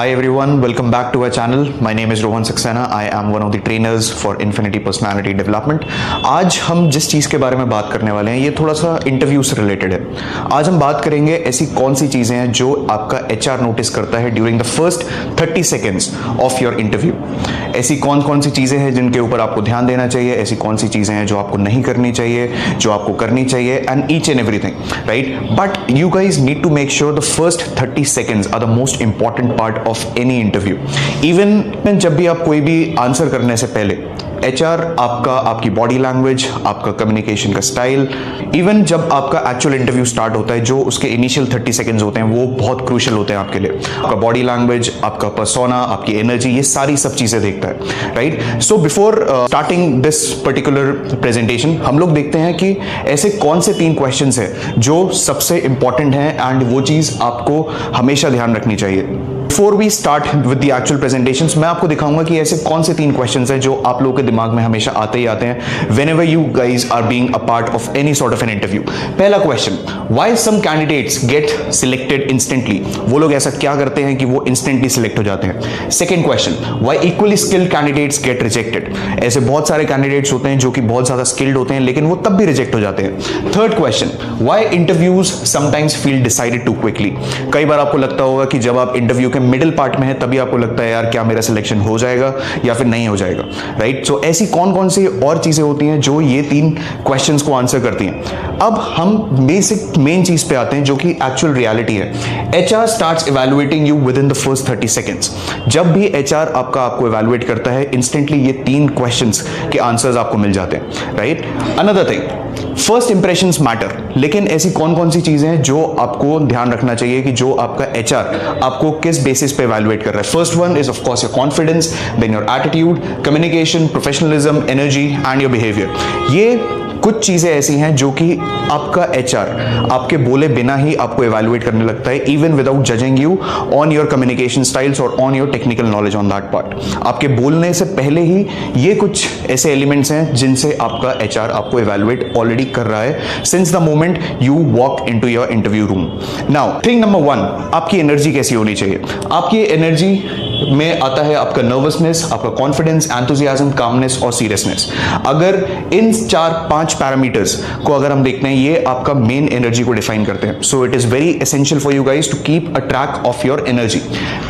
Hi everyone, welcome back to our channel. My name is Rohan Saxena. I am one of the trainers for Infinity Personality Development. आज हम जिस चीज़ के बारे में बात करने वाले हैं ये थोड़ा सा इंटरव्यू से रिलेटेड है। आज हम बात करेंगे ऐसी कौन सी चीज़ें हैं जो आपका HR नोटिस करता है during the first 30 seconds of your interview. ऐसी कौन कौन सी चीज़ें हैं जिनके ऊपर आपको ध्यान देना चाहिए, ऐसी कौन सी चीज़ें हैं जो आपको नहीं करनी चाहिए, जो आपको करनी चाहिए, and each and everything, right? But you guys need to make sure the first 30 seconds are the most important part of any interview. Even जब भी आप कोई भी आंसर करने से पहले HR आपकी बॉडी लैंग्वेज, आपका कम्युनिकेशन का स्टाइल, इवन जब आपका एक्चुअल इंटरव्यू स्टार्ट होता है जो उसके इनिशियल 30 सेकेंड्स होते हैं वो बहुत क्रूशियल होते हैं आपके लिए। आपका बॉडी लैंग्वेज, आपका पर्सोना, आपकी एनर्जी, ये सारी सब चीजें देखता है, right? So before starting this particular presentation हम लोग देखते हैं कि ऐसे कौन से 3 क्वेश्चंस हैं जो सबसे इंपॉर्टेंट हैं एंड वो चीज आपको हमेशा ध्यान रखनी चाहिए। Before we start with the actual presentations, मैं आपको दिखाऊंगा कि ऐसे कौन से 3 क्वेश्चंस हैं जो आप लोगों के दिमाग में हमेशा आते ही आते हैं whenever you guys are being a part of any sort of an interview। पहला question, why some candidates get selected instantly? वो लोग ऐसा क्या करते हैं कि वो instantly select हो जाते हैं? Second question, why equally skilled candidates get rejected? ऐसे बहुत सारे candidates होते हैं जो कि बहुत ज्यादा skilled होते हैं लेकिन वो तब भी reject हो जाते हैं। Third question, why interviews sometimes feel decided too quickly? कई बार आपको लगता होगा कि जब आप इंटरव्यू के मिडिल पार्ट में है तभी आपको लगता है यार क्या मेरा सिलेक्शन हो जाएगा या फिर नहीं हो जाएगा, राइट? सो ऐसी कौन कौन सी और चीजें होती हैं जो ये 3 क्वेश्चंस को आंसर करती हैं। अब हम बेसिक मेन चीज पे आते हैं जो कि एक्चुअल रियलिटी है। HR starts evaluating you with in the first 30 seconds. जब भी HR आपको इवैल्यूएट करता है इंस्टेंटली ये 3 क्वेश्चंस के आंसर्स आपको मिल जाते हैं, right? Another thing, first impressions matter, लेकिन ऐसी कौन कौन सी चीजें हैं जो आपको ध्यान रखना चाहिए कि जो आपका HR आपको किस बेसिस पे इवैल्यूएट कर रहा है। First one is of course your confidence, then your attitude, communication, professionalism, energy and your behaviour. ये कुछ चीजें ऐसी हैं जो कि आपका HR आपके बोले बिना ही आपको इवैल्यूएट करने लगता है, even without judging you on your communication styles और on your technical knowledge on that part. आपके बोलने से पहले ही ये कुछ ऐसे एलिमेंट्स हैं जिनसे आपका HR आपको इवैल्यूएट ऑलरेडी कर रहा है since the moment you walk into your interview room. Now thing number 1, आपकी एनर्जी कैसी होनी चाहिए? आपकी एनर्जी में आता है आपका नर्वसनेस, आपका कॉन्फिडेंस, एंथुसियाज्म, कामनेस और सीरियसनेस। अगर इन 4-5 पैरामीटर्स को अगर हम देखते हैं ये आपका मेन एनर्जी को डिफाइन करते हैं। So it is very essential for you guys to keep a track of your energy.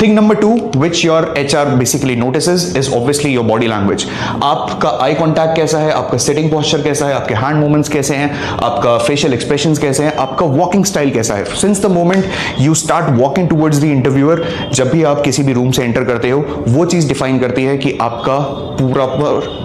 Thing number 2 which your HR basically notices is obviously your body language. आपका आई कॉन्टैक्ट कैसा है, आपका sitting posture कैसा है, आपके hand movements कैसे हैं, आपका फेशियल एक्सप्रेशंस कैसे हैं, आपका वॉकिंग स्टाइल कैसा है। Since the moment you start walking towards the interviewer, जब भी आप किसी भी रूम से करते हो वो चीज डिफाइन करती है कि आपका पूरा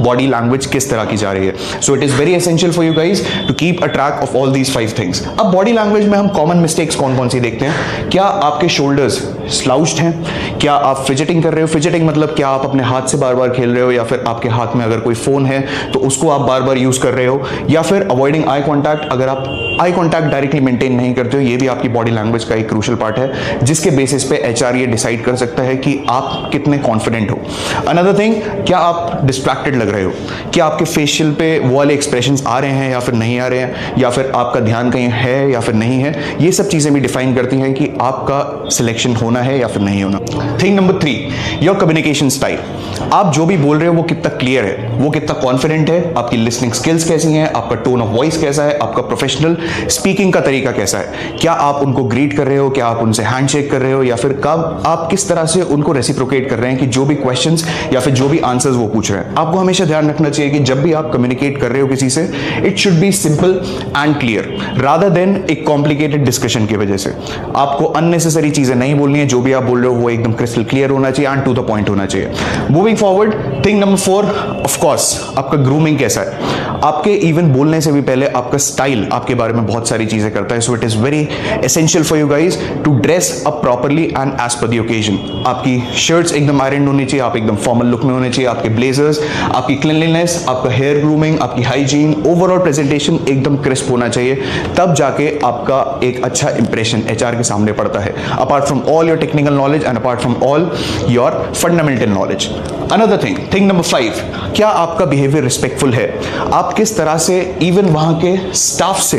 बॉडी लैंग्वेज किस तरह की जा रही है। So it is very essential for you guys to keep a track of all these 5 things. अब बॉडी लैंग्वेज में हम कॉमन मिस्टेक्स कौन कौन सी देखते हैं? क्या आपके शोल्डर्स स्लाउच्ड हैं? क्या आप फिजिटिंग कर रहे हो? फिजिटिंग मतलब क्या आप अपने हाथ से बार बार खेल रहे हो, या फिर आपके हाथ में अगर कोई फोन है तो उसको आप बार बार यूज कर रहे हो, या फिर अवॉइडिंग आई कॉन्टैक्ट। अगर आप आई कॉन्टैक्ट डायरेक्टली मेंटेन नहीं करते हो, ये भी आपकी बॉडी लैंग्वेज का एक क्रूशियल पार्ट है जिसके बेसिस पे HR ये डिसाइड कर सकता है कि आप कितने कॉन्फिडेंट हो। अनदर थिंग, क्या आप डिस्ट्रैक्टेड लग रहे हो? क्या आपके फेशियल पे वो वाले एक्सप्रेशंस आ रहे हैं या फिर नहीं आ रहे हैं, या फिर आपका ध्यान कहीं है या फिर नहीं है? ये सब चीजें भी डिफाइन करती हैं कि आपका सिलेक्शन होना है या फिर नहीं होना। Thing number 3, your communication style. आप जो भी बोल रहे हो वो कितना क्लियर है, वो कितना कॉन्फिडेंट है, आपकी लिसनिंग स्किल्स कैसी हैं, आपका टोन ऑफ वॉइस कैसा है, आपका प्रोफेशनल स्पीकिंग का तरीका कैसा है। क्या आप उनको ग्रीट कर रहे हो, क्या आप उनसे हैंडशेक कर रहे हो, या फिर कब आप किस तरह से उनको रेसिप्रोकेट कर रहे हैं कि जो भी क्वेश्चंस या फिर जो भी आंसर्स वो पूछ रहे हैं। आपको हमेशा ध्यान रखना चाहिए कि जब भी आप कम्युनिकेट कर रहे हो किसी से, it should be simple and clear rather than एक कॉम्प्लिकेटेड डिस्कशन की वजह से। आपको अननेसेसरी चीजें नहीं बोलनी है, जो भी आप बोल रहे हो वो एकदम क्रिस्टल क्लियर होना चाहिए एंड टू द पॉइंट होना चाहिए। Moving forward, thing number 4, of course आपका ग्रूमिंग कैसा है। आपके इवन बोलने से भी पहले आपका स्टाइल आपके बारे में बहुत सारी चीजें करता है। So it is very essential for you guys to dress up properly and as per the occasion. आपकी शर्ट्स एकदम आयरन होनी चाहिए, आप एकदम फॉर्मल लुक में होने चाहिए, आपके ब्लेजर्स, आपकी क्लीनलीनेस, आपका हेयर ग्रूमिंग, आपकी हाइजीन, ओवरऑल प्रेजेंटेशन एकदम क्रिस्प होना चाहिए, तब जाके आपका एक अच्छा इंप्रेशन एचआर के सामने पड़ता है, apart from all your technical knowledge and apart from all your fundamental knowledge. Another thing number 5, क्या आपका बिहेवियर रिस्पेक्टफुल है? आप किस तरह से इवन वहां के स्टाफ से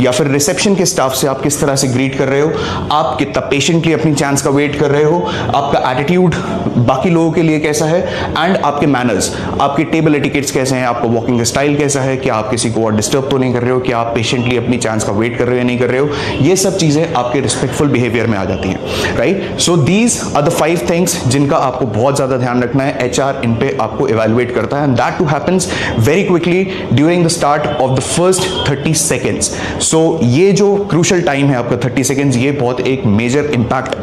या फिर रिसेप्शन के स्टाफ से आप किस तरह से ग्रीट कर रहे हो, आप कितना पेशेंटली अपनी चांस का वेट कर रहे हो, आपका एटीट्यूड बाकी लोगों के लिए कैसा है, एंड आपके मैनर्स, आपके टेबल एटिकेट्स कैसे हैं, आपका वॉकिंग स्टाइल कैसा है, क्या आप किसी को और डिस्टर्ब तो नहीं कर रहे हो, क्या आप पेशेंटली अपनी चांस का वेट कर रहे हो या नहीं कर रहे हो, ये सब चीजें आपके रिस्पेक्टफुल बिहेवियर में आ जाती हैं, right? So these are the 5 things जिनका आपको बहुत ज्यादा ध्यान रखना है। एचआर इन पे आपको इवैल्यूएट करता है, and that too happens very quickly during the start of the first 30 seconds. So ये जो क्रूशल टाइम है आपका 30 सेकेंड्स, ये बहुत एक मेजर इंपैक्ट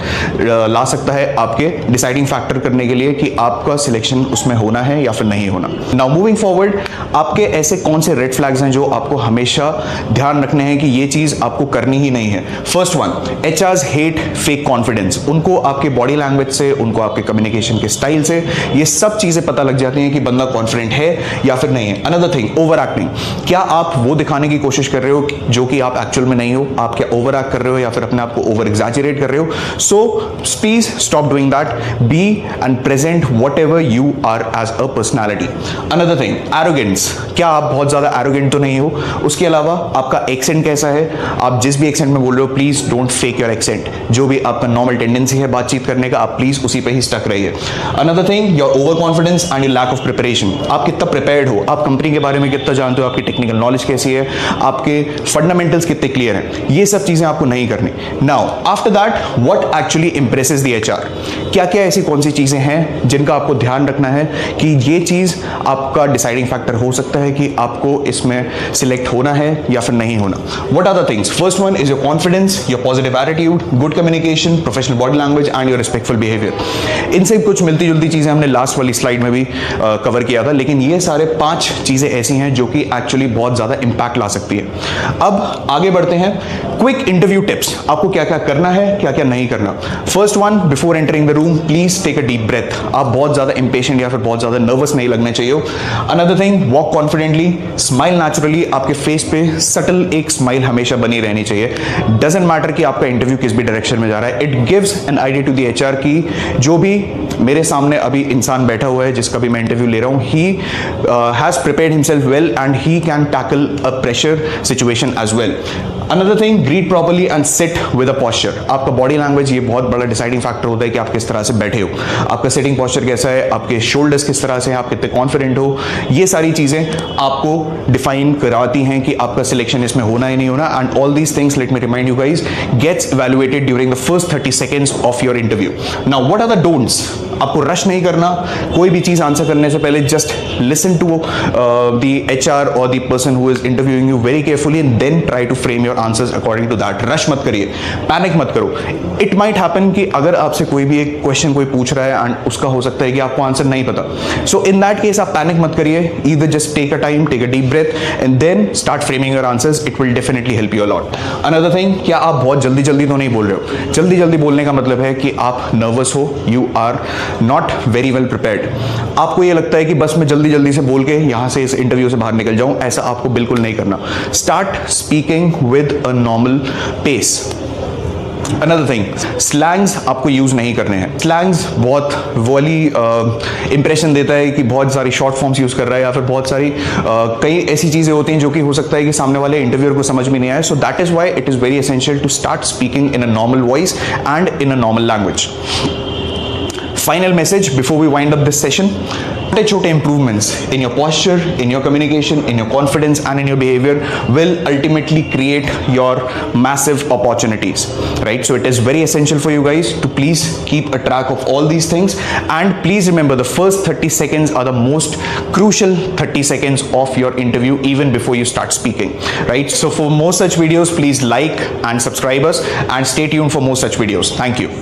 ला सकता है आपके डिसाइडिंग फैक्टर करने के लिए कि आपका सिलेक्शन उसमें होना है या फिर नहीं होना। नाउ मूविंग फॉरवर्ड, आपके ऐसे कौन से रेड फ्लैग्स हैं जो आपको हमेशा ध्यान रखने हैं कि ये चीज आपको करनी ही नहीं है? First one, HRs hate fake confidence. उनको आपके बॉडी लैंग्वेज से, उनको आपके कम्युनिकेशन के स्टाइल से ये सब चीजें पता लग जाती हैं कि बंदा कॉन्फिडेंट है या फिर नहीं है। Another thing, over acting. क्या आप वो दिखाने की कोशिश कर रहे हो जो कि आप एक्चुअल में नहीं हो? आप क्या ओवर एक्ट कर रहे हो या फिर अपने आप को ओवर एग्जैजरेट कर रहे हो? So please stop doing that, be and present whatever you are as a personality. Another thing, arrogance. क्या आप बहुत ज्यादा एरोगेंट तो नहीं हो? उसके अलावा आपका एक्सेंट कैसा है? आप जिस भी एक्सेंट में बोल रहे हो, please don't fake your accent. जो भी आपका नॉर्मल टेंडेंसी है बातचीत करने का, आप प्लीज उसी पे ही स्टक रहिए। Another thing, your over confidence and your lack of preparation. आप कितना प्रिपेयर्ड हो, आप कंपनी के बारे में कितना जानते हो, आपकी टेक्निकल नॉलेज कैसी है, आपके फंडामेंटल्स कितने क्लियर हैं, ये सब चीजें आपको नहीं करनी। Now after that, what actually impresses the HR? क्या क्या ऐसी कौन सी चीजें हैं जिनका आपको ध्यान रखना है कि ये चीज आपका डिसाइडिंग फैक्टर हो सकता है कि आपको इसमें सिलेक्ट होना है या फिर नहीं होना? What are the things? First one is your confidence, your positive attitude, good communication, professional body language and your respectful behaviour. इनसे कुछ मिलती जुलती चीजें हमने लास्ट वाली स्लाइड में भी कवर किया था, लेकिन ये सारे 5 चीजें ऐसी हैं जो कि एक्चुअली बहुत ज्यादा इंपैक्ट ला सकती है। अब आगे बढ़ते हैं, क्विक इंटरव्यू टिप्स। आपको क्या क्या करना है, क्या क्या नहीं करना। First one, before entering the room please take a deep breath. आप बहुत ज्यादा इंपेशेंट या फिर बहुत ज्यादा नर्वस नहीं लगने चाहिए। Another thing, walk confidently, smile naturally. आपके फेस पे सटल एक स्माइल हमेशा बनी रहनी चाहिए। डजंट मैटर कि आपका इंटरव्यू किस भी डायरेक्शन में जा रहा है, it gives an idea to the HR की जो भी मेरे सामने अभी इंसान बैठा हुआ है जिसका भी मैं इंटरव्यू ले रहा हूं, he has prepared himself well and he can tackle a pressure situation as well. Another thing, greet properly and sit with a posture. आपका बॉडी लैंग्वेज ये बहुत बड़ा डिसाइडिंग फैक्टर होता है कि आप किस तरह से बैठे हो, आपका सिटिंग पोस्चर कैसा है, आपके शोल्डर्स किस तरह से हैं, आप कितने कॉन्फिडेंट हो। ये सारी चीजें आपको डिफाइन कराती हैं कि आपका सिलेक्शन इसमें होना ही नहीं होना। And all these things, let me remind you guys, gets evaluated during the first 30 seconds of your interview. Now what are the don'ts? आपको रश नहीं करना। कोई भी चीज आंसर करने से पहले just listen to the HR और the person who is interviewing you very carefully and then try to frame your answers according to that. Rush मत करिए, पैनिक मत करो। इट माइट हैपन कि अगर आपसे कोई भी एक क्वेश्चन कोई पूछ रहा है एंड उसका हो सकता है कि आपको आंसर नहीं पता, सो इन दैट केस आप पैनिक मत करिए। Either just take a time, take a deep breath and then start framing your answers. It will definitely help you a lot. Another thing, क्या आप बहुत जल्दी जल्दी तो नहीं बोल रहे हो? जल्दी जल्दी बोलने का मतलब है कि आप नर्वस हो, you are not very well prepared. आपको ये लगता है कि बस मैं जल्दी जल्दी से बोल के यहां से इस इंटरव्यू से बाहर निकल जाऊं, ऐसा आपको बिल्कुल नहीं करना। Start speaking with a normal pace. Another thing, slangs आपको यूज नहीं करने हैं। स्लैंग्स बहुत वाली इंप्रेशन देता है कि बहुत सारी शॉर्ट फॉर्म्स यूज कर रहा है या फिर बहुत सारी कई ऐसी चीजें होती हैं जो कि हो सकता है कि सामने वाले इंटरव्यूअर को समझ में नहीं आए। So that is why it is very essential to start speaking in a normal voice and in a normal language. Final message before we wind up this session: छोटे improvements in your posture, in your communication, in your confidence and in your behavior will ultimately create your massive opportunities, right? So it is very essential for you guys to please keep a track of all these things, and please remember the first 30 seconds are the most crucial 30 seconds of your interview even before you start speaking, right? So for more such videos, please like and subscribe us and stay tuned for more such videos. Thank you.